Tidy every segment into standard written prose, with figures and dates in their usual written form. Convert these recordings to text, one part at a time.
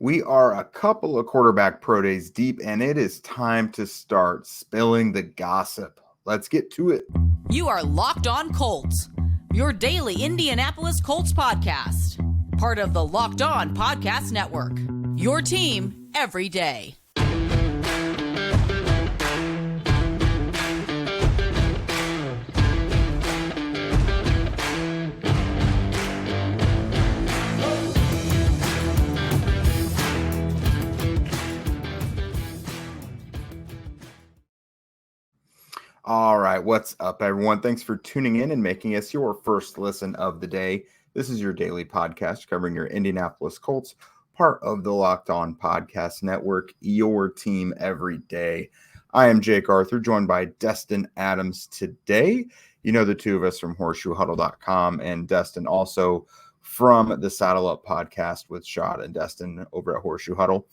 We are a couple of quarterback pro days deep, and it is time to start spilling the gossip. Let's get to it. You are Locked On Colts, your daily Indianapolis Colts podcast. Part of the Locked On Podcast Network, your team every day. All right, what's up, everyone? Thanks for tuning in and making us your first listen of the day. This is your daily podcast covering your Indianapolis Colts, part of the Locked On Podcast Network, your team every day. I am Jake Arthur, joined by Destin Adams today. You know the two of us from horseshoehuddle.com, and Destin also from the Saddle Up podcast with Stroud and Destin over at Horseshoe Huddle.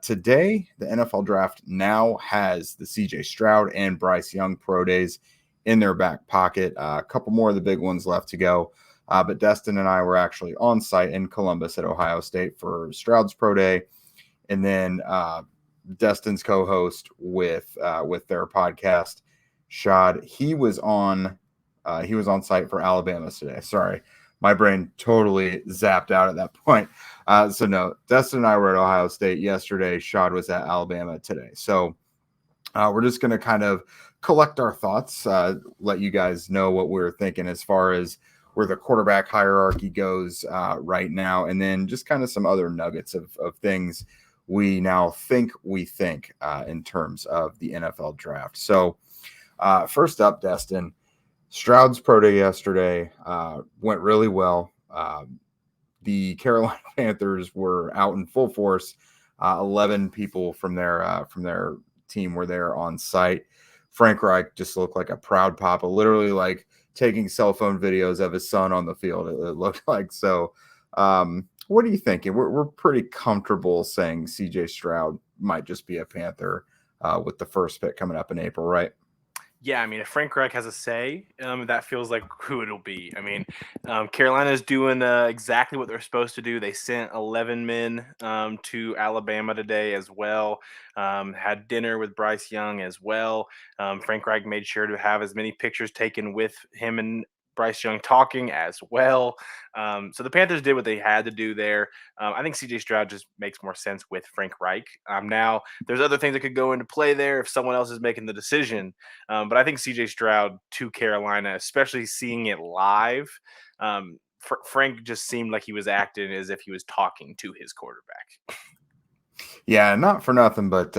Today, the NFL Draft now has the CJ Stroud and Bryce Young pro days in their back pocket. A couple more of the big ones left to go. But Destin and I were actually on site in Columbus at Ohio State for Stroud's pro day. And then Destin's co-host with their podcast, Shad, he was on site for Alabama's today. Sorry. My brain totally zapped out at that point. So no, Destin and I were at Ohio State yesterday. Shad was at Alabama today. So we're just going to kind of collect our thoughts, let you guys know what we're thinking as far as where the quarterback hierarchy goes right now, and then just kind of some other nuggets of things we now think in terms of the NFL draft. So first up, Destin, Stroud's pro day yesterday went really well. The Carolina Panthers were out in full force. 11 people from their team were there on site. Frank Reich just looked like a proud papa, literally like taking cell phone videos of his son on the field. It looked like. So what are you thinking? We're pretty comfortable saying CJ Stroud might just be a Panther with the first pick coming up in April, right? Yeah, I mean, if Frank Reich has a say, that feels like who it'll be. I mean, Carolina is doing exactly what they're supposed to do. They sent 11 men to Alabama today as well, had dinner with Bryce Young as well. Frank Reich made sure to have as many pictures taken with him and Bryce Young talking as well. So the Panthers did what they had to do there. I think CJ Stroud just makes more sense with Frank Reich. Now, there's other things that could go into play there if someone else is making the decision. But I think CJ Stroud to Carolina, especially seeing it live, Frank just seemed like he was acting as if he was talking to his quarterback. Yeah, not for nothing, but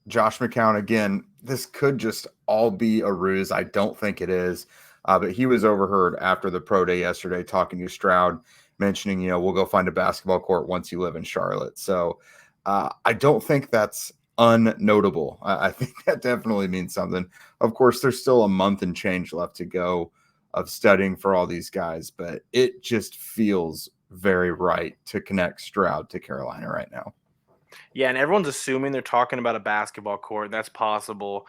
Josh McCown, again, this could just all be a ruse. I don't think it is. But he was overheard after the pro day yesterday talking to Stroud, mentioning, we'll go find a basketball court once you live in Charlotte. So I don't think that's unnotable. I think that definitely means something. Of course, there's still a month and change left to go of studying for all these guys, but it just feels very right to connect Stroud to Carolina right now. Yeah, and everyone's assuming they're talking about a basketball court. That's possible.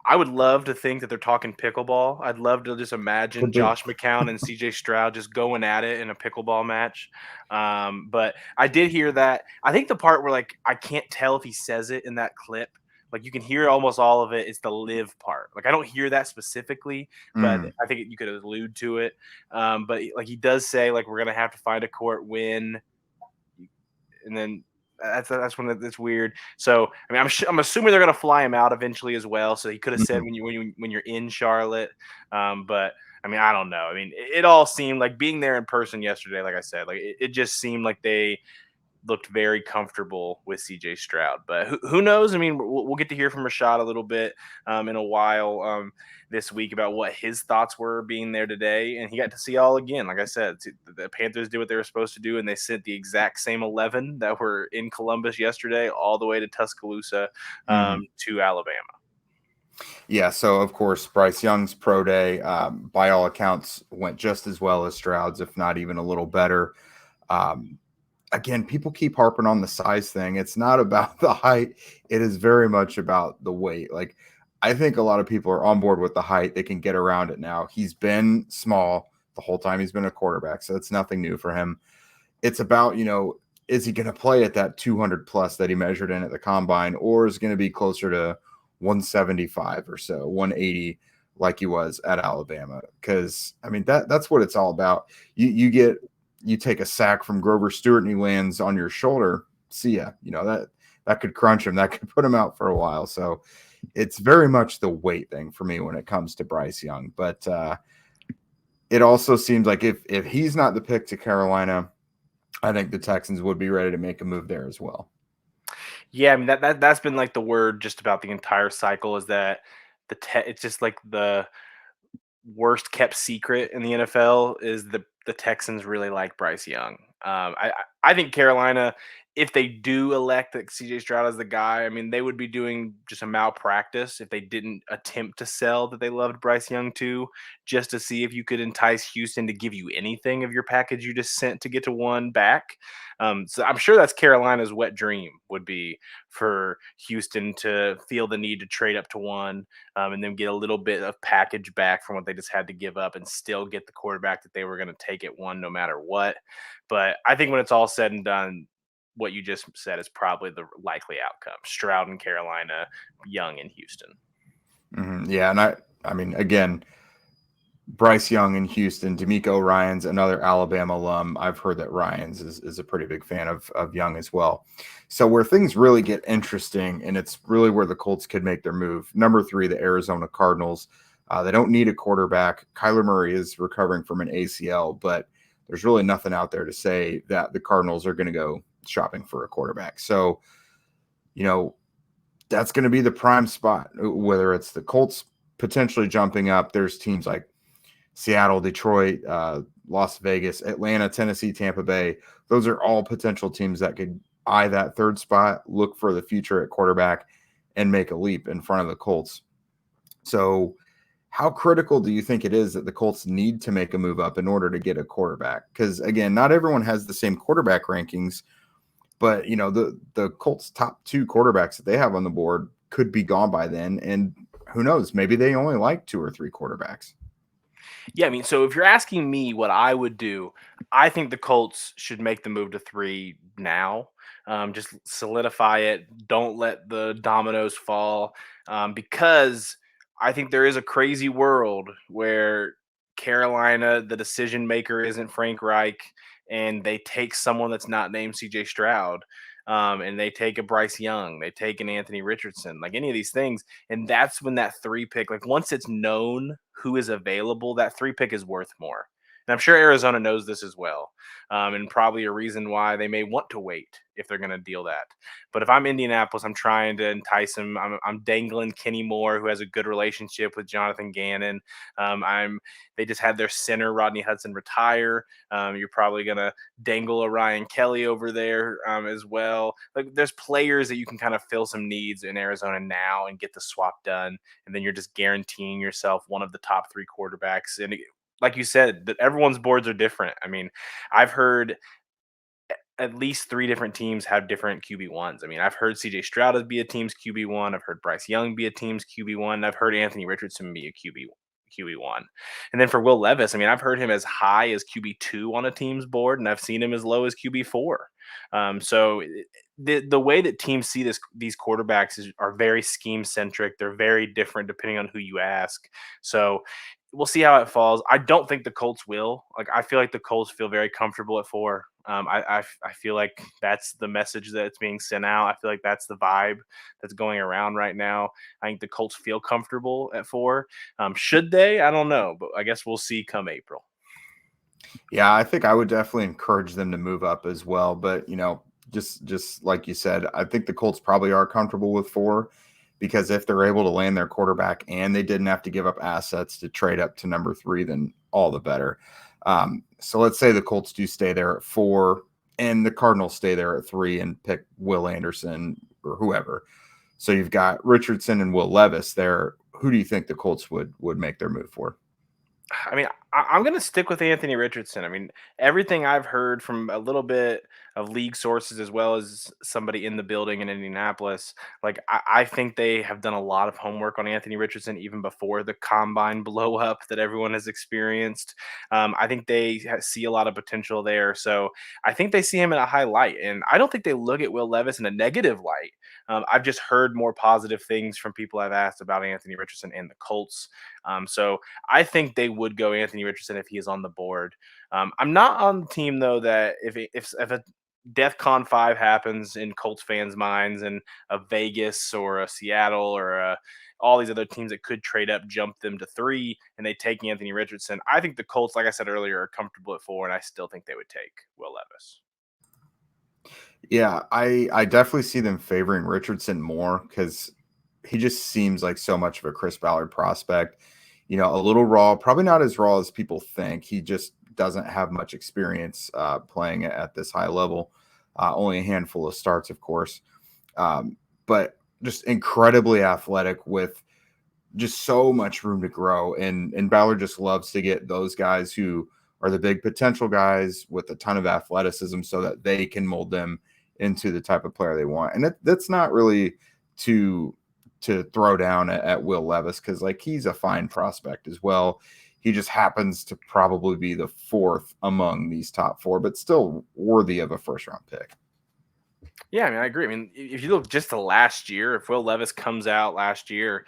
I would love to think that they're talking pickleball. I'd love to just imagine Josh McCown and CJ Stroud just going at it in a pickleball match. But I did hear that. I think the part where, I can't tell if he says it in that clip. You can hear almost all of it. It's the live part. I don't hear that specifically, but I think you could allude to it. But he does say, we're going to have to find a court when, and then that's when it's weird. So I mean, I'm assuming they're going to fly him out eventually as well. So he could have said when you're in Charlotte, but I mean, I don't know. I mean, it all seemed like being there in person yesterday. Like I said, it just seemed like they looked very comfortable with CJ Stroud, but who knows? I mean, we'll get to hear from Rashad a little bit in a while this week about what his thoughts were being there today. And he got to see all again. Like I said, the Panthers did what they were supposed to do, and they sent the exact same 11 that were in Columbus yesterday all the way to Tuscaloosa to Alabama. Yeah, so of course, Bryce Young's pro day, by all accounts, went just as well as Stroud's, if not even a little better. Again, people keep harping on the size thing. It's not about the height. It is very much about the weight. I think a lot of people are on board with the height. They can get around it now. He's been small the whole time he's been a quarterback, so it's nothing new for him. It's about, is he going to play at that 200 plus that he measured in at the combine, or is going to be closer to 175 or so, 180 like he was at Alabama? Because I mean that's what it's all about. You take a sack from Grover Stewart and he lands on your shoulder. See ya. That could crunch him. That could put him out for a while. So it's very much the weight thing for me when it comes to Bryce Young. But it also seems like if he's not the pick to Carolina, I think the Texans would be ready to make a move there as well. Yeah, I mean that's been like the word just about the entire cycle is that it's just like the worst kept secret in the NFL is the Texans really like Bryce Young. I think Carolina, if they do elect that CJ Stroud as the guy, I mean, they would be doing just a malpractice if they didn't attempt to sell that they loved Bryce Young to, just to see if you could entice Houston to give you anything of your package you just sent to get to one back. So I'm sure that's Carolina's wet dream would be for Houston to feel the need to trade up to one and then get a little bit of package back from what they just had to give up and still get the quarterback that they were going to take at one no matter what. But I think when it's all said and done, what you just said is probably the likely outcome. Stroud in Carolina, Young in Houston. Mm-hmm. Yeah, and I mean, again, Bryce Young in Houston, D'Amico Ryans, another Alabama alum. I've heard that Ryans is a pretty big fan of Young as well. So where things really get interesting, and it's really where the Colts could make their move. Number 3, the Arizona Cardinals. They don't need a quarterback. Kyler Murray is recovering from an ACL, but there's really nothing out there to say that the Cardinals are going to go shopping for a quarterback. So, that's going to be the prime spot, whether it's the Colts potentially jumping up. There's teams like Seattle, Detroit, Las Vegas, Atlanta, Tennessee, Tampa Bay. Those are all potential teams that could eye that third spot, look for the future at quarterback, and make a leap in front of the Colts. So how critical do you think it is that the Colts need to make a move up in order to get a quarterback? Because, again, not everyone has the same quarterback rankings, but, the Colts' top 2 quarterbacks that they have on the board could be gone by then. And who knows, maybe they only like 2 or 3 quarterbacks. Yeah, I mean, so if you're asking me what I would do, I think the Colts should make the move to 3 now. Just solidify it. Don't let the dominoes fall because I think there is a crazy world where Carolina, the decision maker isn't Frank Reich, and they take someone that's not named CJ Stroud. And they take a Bryce Young, they take an Anthony Richardson, like any of these things. And that's when that 3 pick, like once it's known who is available, that 3 pick is worth more. And I'm sure Arizona knows this as well. And probably a reason why they may want to wait if they're going to deal that. But if I'm Indianapolis, I'm trying to entice him. I'm dangling Kenny Moore, who has a good relationship with Jonathan Gannon. They just had their center, Rodney Hudson, retire. You're probably going to dangle a Ryan Kelly over there as well. Like there's players that you can kind of fill some needs in Arizona now and get the swap done. And then you're just guaranteeing yourself one of the top 3 quarterbacks. And like you said, that everyone's boards are different. I mean, I've heard at least 3 different teams have different QB1s. I mean, I've heard CJ Stroud be a team's QB1. I've heard Bryce Young be a team's QB1. I've heard Anthony Richardson be a QB1. And then for Will Levis, I mean, I've heard him as high as QB2 on a team's board, and I've seen him as low as QB4. So the way that teams see these quarterbacks are very scheme centric. They're very different depending on who you ask. So we'll see how it falls. I don't think the Colts will. Like I feel like the Colts feel very comfortable at 4. I feel like that's the message that's being sent out. I feel like that's the vibe that's going around right now. I think the Colts feel comfortable at 4. Should they? I don't know, but I guess we'll see come April. Yeah, I think I would definitely encourage them to move up as well. But, just like you said, I think the Colts probably are comfortable with 4 because if they're able to land their quarterback and they didn't have to give up assets to trade up to number 3, then all the better. So let's say the Colts do stay there at 4 and the Cardinals stay there at 3 and pick Will Anderson or whoever. So you've got Richardson and Will Levis there. Who do you think the Colts would make their move for? I mean, I'm going to stick with Anthony Richardson. I mean, everything I've heard from a little bit of league sources as well as somebody in the building in Indianapolis, like I think they have done a lot of homework on Anthony Richardson even before the combine blow up that everyone has experienced. I think they see a lot of potential there. So I think they see him in a high light. And I don't think they look at Will Levis in a negative light. I've just heard more positive things from people I've asked about Anthony Richardson and the Colts. So I think they would go Anthony Richardson if he is on the board. I'm not on the team though that if a DEFCON 5 happens in Colts fans' minds and a Vegas or a Seattle or all these other teams that could trade up, jump them to 3, and they take Anthony Richardson. I think the Colts, like I said earlier, are comfortable at 4, and I still think they would take Will Levis. Yeah, I definitely see them favoring Richardson more because he just seems like so much of a Chris Ballard prospect. A little raw, probably not as raw as people think. He just doesn't have much experience playing at this high level. Only a handful of starts, of course, but just incredibly athletic with just so much room to grow. And Ballard just loves to get those guys who are the big potential guys with a ton of athleticism so that they can mold them into the type of player they want. And that's not really to throw down at Will Levis because like he's a fine prospect as well. He just happens to probably be the 4th among these top 4, but still worthy of a first-round pick. Yeah, I mean, I agree. I mean, if you look just to last year, if Will Levis comes out last year,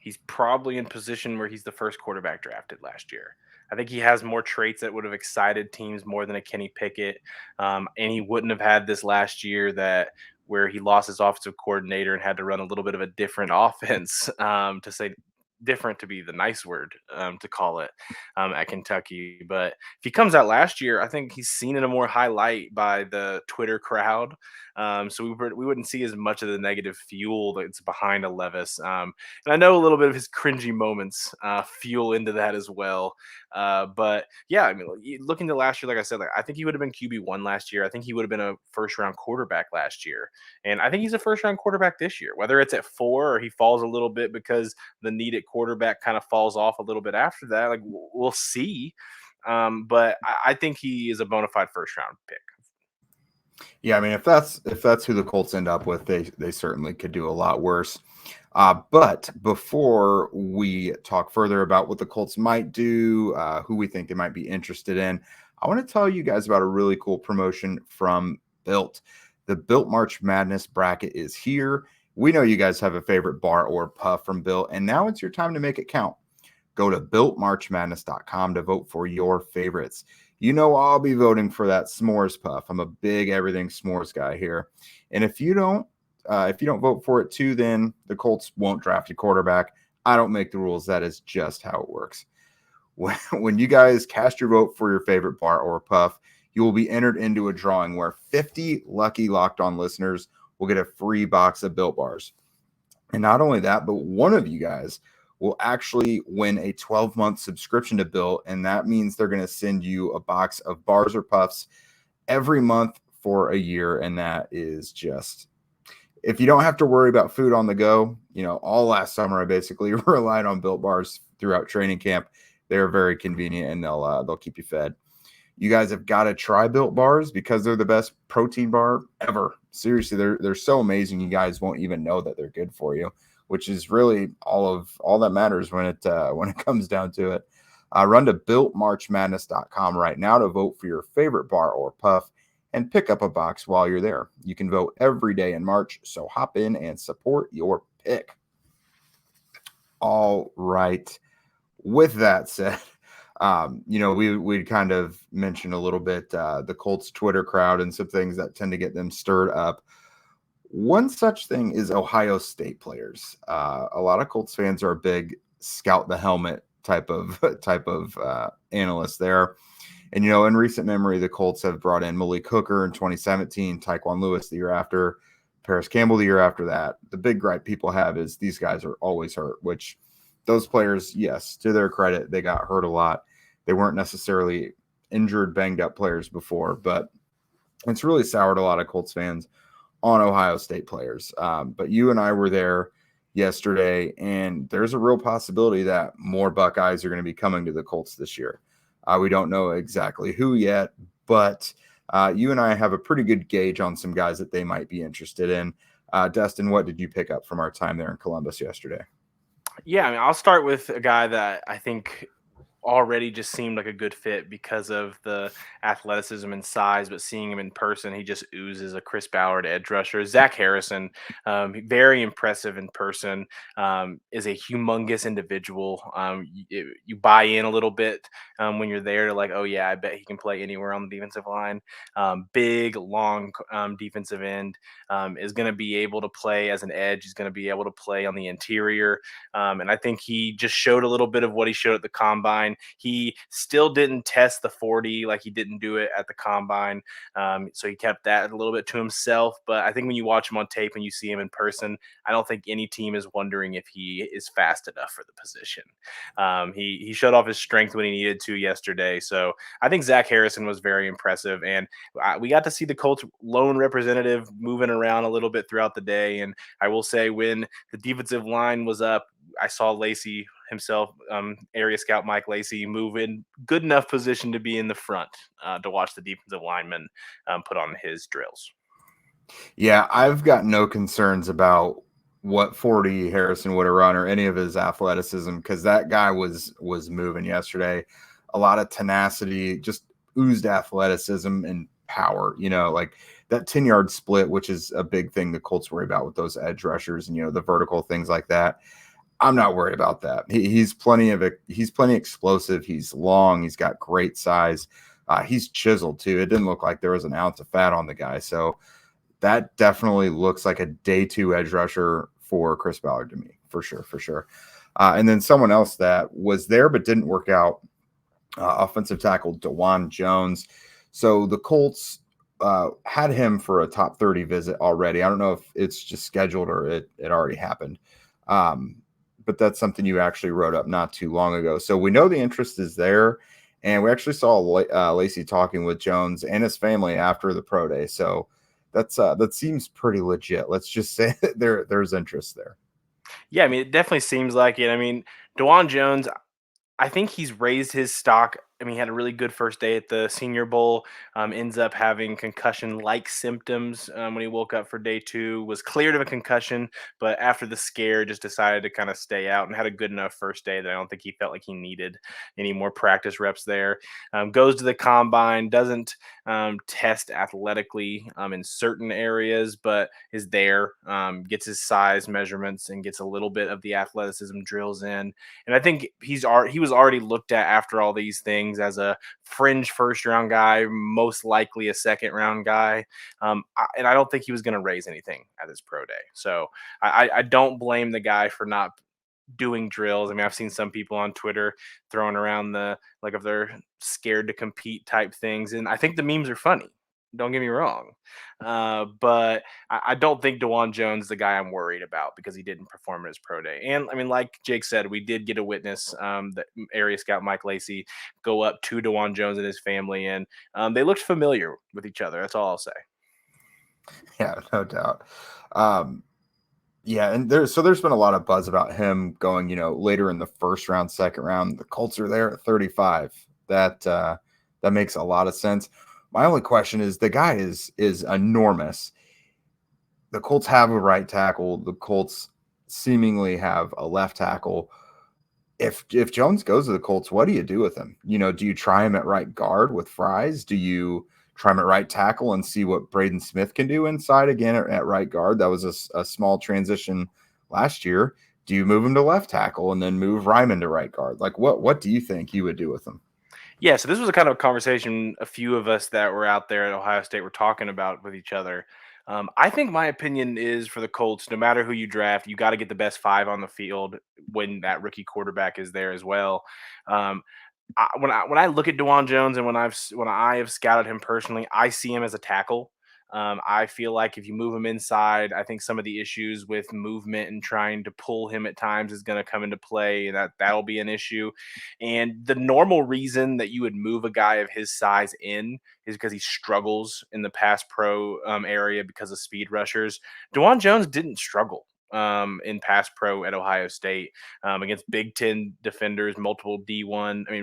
he's probably in position where he's the first quarterback drafted last year. I think he has more traits that would have excited teams more than a Kenny Pickett, and he wouldn't have had this last year where he lost his offensive coordinator and had to run a little bit of a different offense, to say different to be the nice word to call it at Kentucky. But if he comes out last year, I think he's seen in a more high light by the Twitter crowd. So we wouldn't see as much of the negative fuel that's behind a Levis. And I know a little bit of his cringy moments fuel into that as well. But yeah, I mean, looking to last year, like I said, I think he would have been QB1 last year. I think he would have been a first round quarterback last year. And I think he's a first round quarterback this year, whether it's at 4 or he falls a little bit because the need at quarterback kind of falls off a little bit after that. Like we'll see. But I think he is a bona fide first round pick. Yeah, I mean, if that's who the Colts end up with, they certainly could do a lot worse. But before we talk further about what the Colts might do, who we think they might be interested in, I want to tell you guys about a really cool promotion from Built. The Built March Madness bracket is here. We know you guys have a favorite bar or puff from Built, and now it's your time to make it count. Go to BuiltMarchMadness.com to vote for your favorites. I'll be voting for that s'mores puff. I'm a big everything s'mores guy here. And if you don't vote for it too, then the Colts won't draft a quarterback. I don't make the rules. That is just how it works. When you guys cast your vote for your favorite bar or puff, you will be entered into a drawing where 50 lucky Locked On listeners will get a free box of Built Bars. And not only that, but one of you guys will actually win a 12-month subscription to Built, and that means they're going to send you a box of bars or puffs every month for a year, and that is just – if you don't have to worry about food on the go, all last summer I basically relied on Built Bars throughout training camp. They're very convenient, and they'll keep you fed. You guys have got to try Built Bars because they're the best protein bar ever. Seriously, they're so amazing you guys won't even know that they're good for you, which is really all that matters when it comes down to it. Run to BuiltMarchMadness.com right now to vote for your favorite bar or puff and pick up a box while you're there. You can vote every day in March, so hop in and support your pick. All right. With that said, we'd kind of mentioned a little bit the Colts Twitter crowd and some things that tend to get them stirred up. One such thing is Ohio State players. A lot of Colts fans are big scout the helmet type of analysts there. And, in recent memory, the Colts have brought in Malik Hooker in 2017, Tyquan Lewis the year after, Paris Campbell the year after that. The big gripe people have is these guys are always hurt, which those players, yes, to their credit, they got hurt a lot. They weren't necessarily injured, banged up players before, but it's really soured a lot of Colts fans on Ohio State players. But you and I were there yesterday, and there's a real possibility that more Buckeyes are going to be coming to the Colts this year. We don't know exactly who yet, but you and I have a pretty good gauge on some guys that they might be interested in. Destin, what did you pick up from our time there in Columbus yesterday? Yeah, I mean, I'll start with a guy that I think already just seemed like a good fit because of the athleticism and size, but seeing him in person, he just oozes a Chris Ballard edge rusher. Zach Harrison, very impressive in person, is a humongous individual. You buy in a little bit when you're there to like, oh yeah, I bet he can play anywhere on the defensive line. Big, long defensive end, is going to be able to play as an edge. He's going to be able to play on the interior. And I think he just showed a little bit of what he showed at the combine. He still didn't test the 40, like he didn't do it at the combine. So he kept that a little bit to himself. But I think when you watch him on tape and you see him in person, I don't think any team is wondering if he is fast enough for the position. He showed off his strength when he needed to yesterday. So I think Zach Harrison was very impressive. And we got to see the Colts lone representative moving around a little bit throughout the day. And I will say, when the defensive line was up, I saw Lacey himself, area scout Mike Lacey, move in good enough position to be in the front to watch the defensive lineman put on his drills. Yeah, I've got no concerns about what 40 Harrison would have run or any of his athleticism, because that guy was moving yesterday. A lot of tenacity, just oozed athleticism and power. Like that 10-yard split, which is a big thing the Colts worry about with those edge rushers and the vertical things like that. I'm not worried about that. He's plenty explosive. He's long. He's got great size. He's chiseled too. It didn't look like there was an ounce of fat on the guy. So that definitely looks like a day 2 edge rusher for Chris Ballard to me, for sure. And then someone else that was there but didn't work out, offensive tackle DeJuan Jones. So the Colts had him for a top 30 visit already. I don't know if it's just scheduled or it already happened. But that's something you actually wrote up not too long ago. So we know the interest is there. And we actually saw Lacey talking with Jones and his family after the pro day. So that seems pretty legit. Let's just say there's interest there. Yeah, I mean, it definitely seems like it. I mean, DeJuan Jones, I think he's raised his stock. I mean, he had a really good first day at the Senior Bowl. Ends up having concussion-like symptoms when he woke up for day 2. Was cleared of a concussion, but after the scare, just decided to kind of stay out and had a good enough first day that I don't think he felt like he needed any more practice reps there. Goes to the combine, doesn't test athletically in certain areas, but is there. Gets his size measurements and gets a little bit of the athleticism drills in. And I think he was already looked at after all these things as a fringe first round guy, most likely a second round guy. And I don't think he was going to raise anything at his pro day. So I don't blame the guy for not doing drills. I mean, I've seen some people on Twitter throwing around the, like, if they're scared to compete type things. And I think the memes are funny. Don't get me wrong. But I don't think DeJuan Jones is the guy I'm worried about because he didn't perform at his pro day. And I mean, like Jake said, we did get a witness, the area scout Mike Lacey, go up to DeJuan Jones and his family, and they looked familiar with each other. That's all I'll say. Yeah, no doubt. Yeah, and there's been a lot of buzz about him going, later in the first round, second round. The Colts are there at 35. That makes a lot of sense. My only question is, the guy is enormous. The Colts have a right tackle. The Colts seemingly have a left tackle. If Jones goes to the Colts, what do you do with him? Do you try him at right guard with Fries? Do you try him at right tackle and see what Braden Smith can do inside again at right guard? That was a small transition last year. Do you move him to left tackle and then move Ryman to right guard? Like, what do you think you would do with him? Yeah, so this was a kind of a conversation a few of us that were out there at Ohio State were talking about with each other. I think my opinion is, for the Colts, no matter who you draft, you got to get the best 5 on the field when that rookie quarterback is there as well. Um, when I look at DeJuan Jones and when I have scouted him personally, I see him as a tackle. I feel like if you move him inside, I think some of the issues with movement and trying to pull him at times is going to come into play, and that'll be an issue. And the normal reason that you would move a guy of his size in is because he struggles in the pass pro area because of speed rushers. DeJuan Jones didn't struggle in pass pro at Ohio State against Big Ten defenders, multiple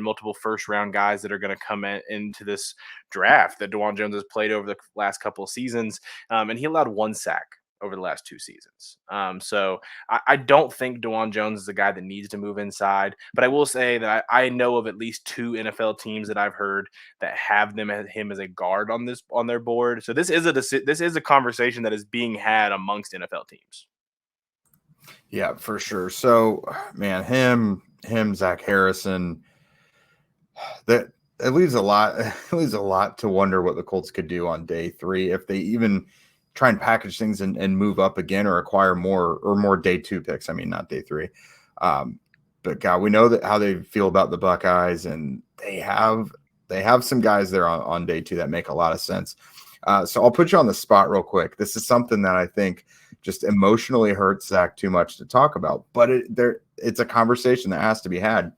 multiple first round guys that are going to come into this draft that DeJuan Jones has played over the last couple of seasons. And he allowed 1 sack over the last 2 seasons. So I don't think DeJuan Jones is a guy that needs to move inside, but I will say that I know of at least 2 NFL teams that I've heard that have him as a guard on their board. So this is a conversation that is being had amongst NFL teams. Yeah, for sure. So, man, him, Zach Harrison, that it leaves a lot. It leaves a lot to wonder what the Colts could do on day 3 if they even try and package things and move up again or acquire more day 2 picks. I mean, not day 3. But God, we know that how they feel about the Buckeyes, and they have some guys there on day 2 that make a lot of sense. So I'll put you on the spot real quick. This is something that I think just emotionally hurts Zach too much to talk about, but it's a conversation that has to be had.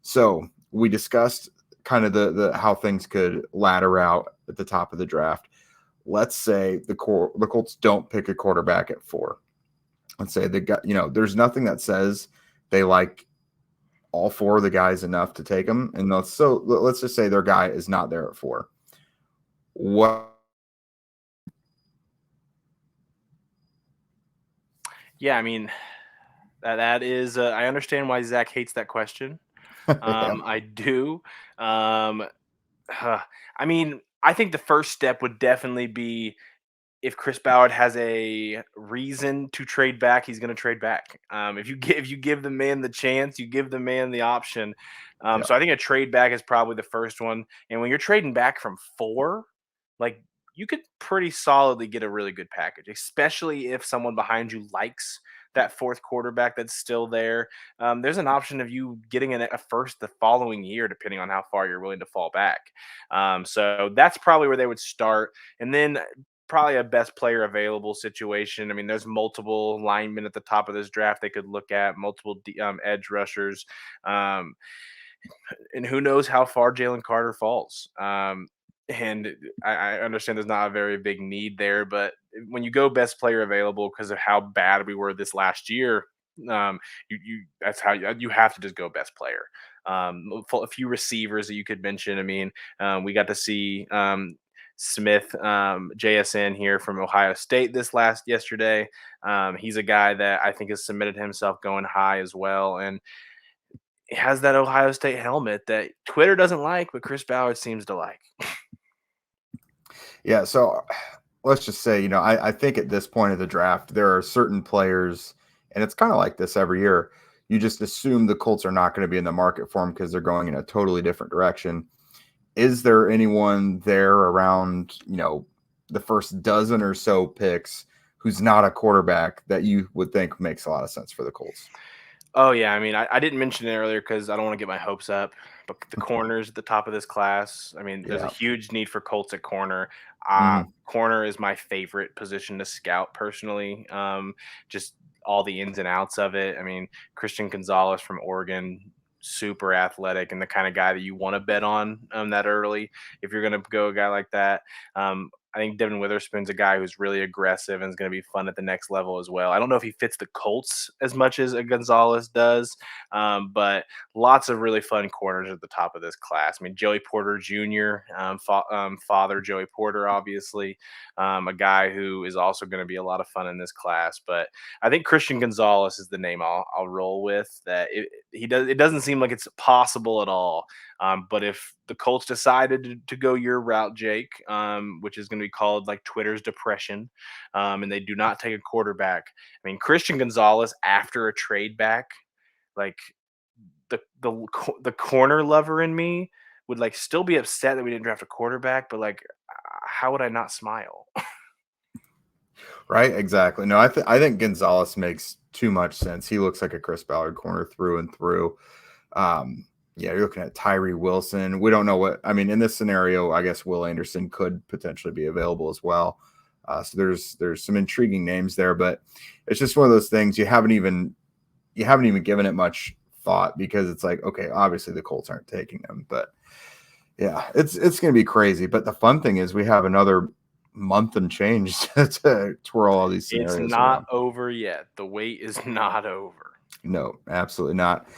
So we discussed kind of the how things could ladder out at the top of the draft. Let's say the Colts don't pick a quarterback at 4. Let's say there's nothing that says they like all 4 of the guys enough to take them. And let's just say their guy is not there at 4. What? Yeah, I mean, that is. I understand why Zach hates that question. I do. I mean, I think the first step would definitely be if Chris Ballard has a reason to trade back, he's going to trade back. If you give the man the chance, you give the man the option. So I think a trade back is probably the first one. And when you're trading back from 4, like, you could pretty solidly get a really good package, especially if someone behind you likes that 4th quarterback that's still there. There's an option of you getting a first the following year, depending on how far you're willing to fall back. So that's probably where they would start. And then probably a best player available situation. I mean, there's multiple linemen at the top of this draft they could look at, multiple edge rushers. And who knows how far Jalen Carter falls. And I understand there's not a very big need there, but when you go best player available because of how bad we were this last year, that's how you have to just go best player. A few receivers that you could mention. I mean, we got to see Smith, JSN here from Ohio State yesterday. He's a guy that I think has submitted himself going high as well, and has that Ohio State helmet that Twitter doesn't like, but Chris Ballard seems to like. Yeah, so let's just say, I think at this point of the draft, there are certain players, and it's kind of like this every year. You just assume the Colts are not going to be in the market for them because they're going in a totally different direction. Is there anyone there around, the first dozen or so picks who's not a quarterback that you would think makes a lot of sense for the Colts? Oh, yeah. I mean, I didn't mention it earlier because I don't want to get my hopes up, but the corners at the top of this class, I mean, there's a huge need for Colts at corner. Corner is my favorite position to scout personally. Just all the ins and outs of it. I mean, Christian Gonzalez from Oregon, super athletic and the kind of guy that you want to bet on that early if you're going to go a guy like that. I think Devin Witherspoon's a guy who's really aggressive and is going to be fun at the next level as well. I don't know if he fits the Colts as much as a Gonzalez does, but lots of really fun corners at the top of this class. I mean, Joey Porter Jr., father Joey Porter, obviously, a guy who is also going to be a lot of fun in this class. But I think Christian Gonzalez is the name I'll roll with. That it doesn't seem like it's possible at all. But if the Colts decided to go your route, Jake, which is going to be called like Twitter's depression, and they do not take a quarterback, I mean, Christian Gonzalez after a trade back, like the corner lover in me would like still be upset that we didn't draft a quarterback, but like, how would I not smile? Right, exactly. No, I think Gonzalez makes too much sense. He looks like a Chris Ballard corner through and through. Yeah, you're looking at Tyree Wilson. We don't know in this scenario, I guess Will Anderson could potentially be available as well. So there's some intriguing names there, but it's just one of those things you haven't even given it much thought because it's like, okay, obviously the Colts aren't taking them, but yeah, it's going to be crazy. But the fun thing is we have another month and change to twirl all these scenarios It's not around. over yet. The wait is not over. No, absolutely not.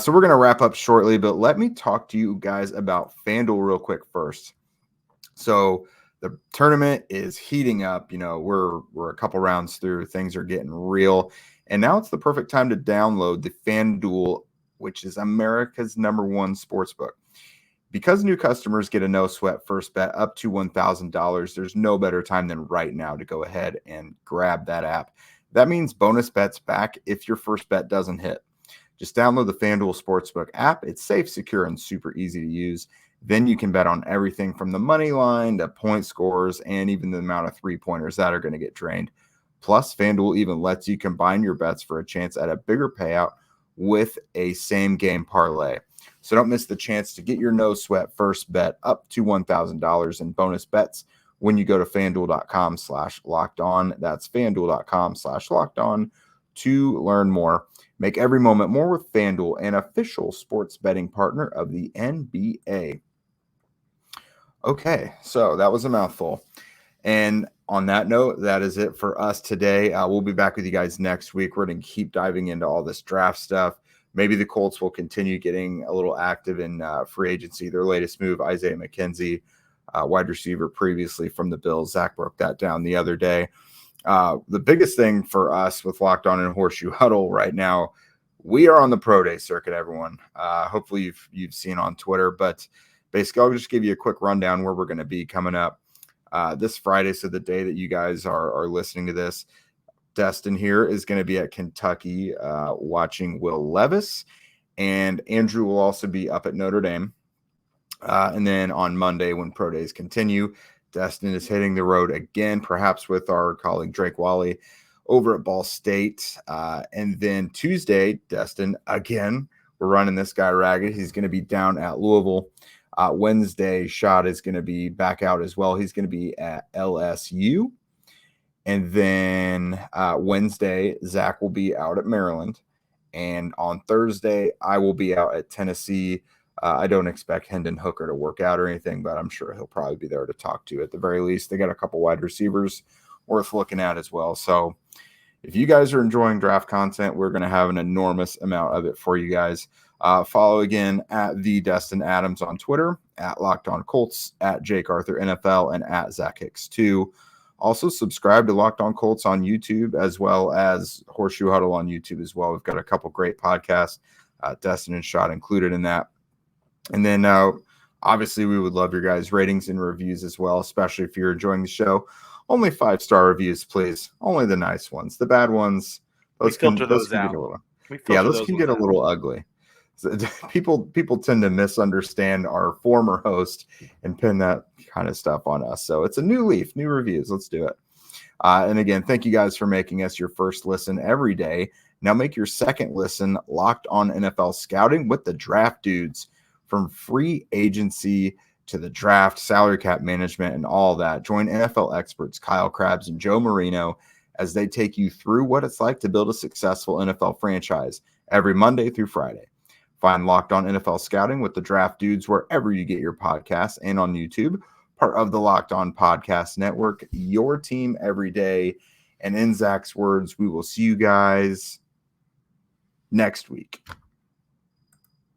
So we're going to wrap up shortly, but let me talk to you guys about FanDuel real quick first. So the tournament is heating up. You know, we're a couple rounds through. Things are getting real. And now it's the perfect time to download the FanDuel, which is America's #1 sportsbook. Because new customers get a no-sweat first bet up to $1,000, there's no better time than right now to go ahead and grab that app. That means bonus bets back if your first bet doesn't hit. Just download the FanDuel Sportsbook app. It's safe, secure, and super easy to use. Then you can bet on everything from the money line to point scores and even the amount of three-pointers that are going to get drained. Plus, FanDuel even lets you combine your bets for a chance at a bigger payout with a same-game parlay. So don't miss the chance to get your no-sweat first bet up to $1,000 in bonus bets when you go to FanDuel.com/lockedon. That's FanDuel.com/lockedon to learn more. Make every moment more with FanDuel, an official sports betting partner of the NBA. Okay, so that was a mouthful. And on that note, that is it for us today. We'll be back with you guys next week. We're going to keep diving into all this draft stuff. Maybe the Colts will continue getting a little active in free agency. Their latest move, Isaiah McKenzie, wide receiver previously from the Bills. Zach broke that down the other day. The biggest thing for us with Locked On and Horseshoe Huddle right now, we are on the Pro Day circuit, everyone. Hopefully you've seen on Twitter, but basically I'll just give you a quick rundown where we're going to be coming up this Friday. So the day that you guys are listening to this, Destin here is going to be at Kentucky watching Will Levis, and Andrew will also be up at Notre Dame. And then on Monday, when Pro Days continue, Destin is hitting the road again, perhaps with our colleague Drake Wally over at Ball State. And then Tuesday, Destin, again, we're running this guy ragged. He's going to be down at Louisville. Wednesday, Shot is going to be back out as well. He's going to be at LSU. And then Wednesday, Zach will be out at Maryland. And on Thursday, I will be out at Tennessee. I don't expect Hendon Hooker to work out or anything, but I'm sure he'll probably be there to talk to at the very least. They got a couple wide receivers worth looking at as well. So if you guys are enjoying draft content, we're going to have an enormous amount of it for you guys. Follow again at the Destin Adams on Twitter, at Locked On Colts, at Jake Arthur NFL, and at Zach Hicks 2. Also, subscribe to Locked On Colts on YouTube, as well as Horseshoe Huddle on YouTube as well. We've got a couple great podcasts, Destin and Shot included in that. And then, obviously, we would love your guys' ratings and reviews as well, especially if you're enjoying the show. Only 5-star reviews, please. Only the nice ones. The bad ones, those can get a little, those can get a little ugly. So, people tend to misunderstand our former host and pin that kind of stuff on us. So it's a new leaf, new reviews. Let's do it. And again, thank you guys for making us your first listen every day. Now make your second listen Locked On NFL Scouting with the Draft Dudes. From free agency to the draft, salary cap management, and all that. Join NFL experts Kyle Krabs and Joe Marino as they take you through what it's like to build a successful NFL franchise every Monday through Friday. Find Locked On NFL Scouting with the Draft Dudes wherever you get your podcasts and on YouTube, part of the Locked On Podcast Network, your team every day. And in Zach's words, we will see you guys next week.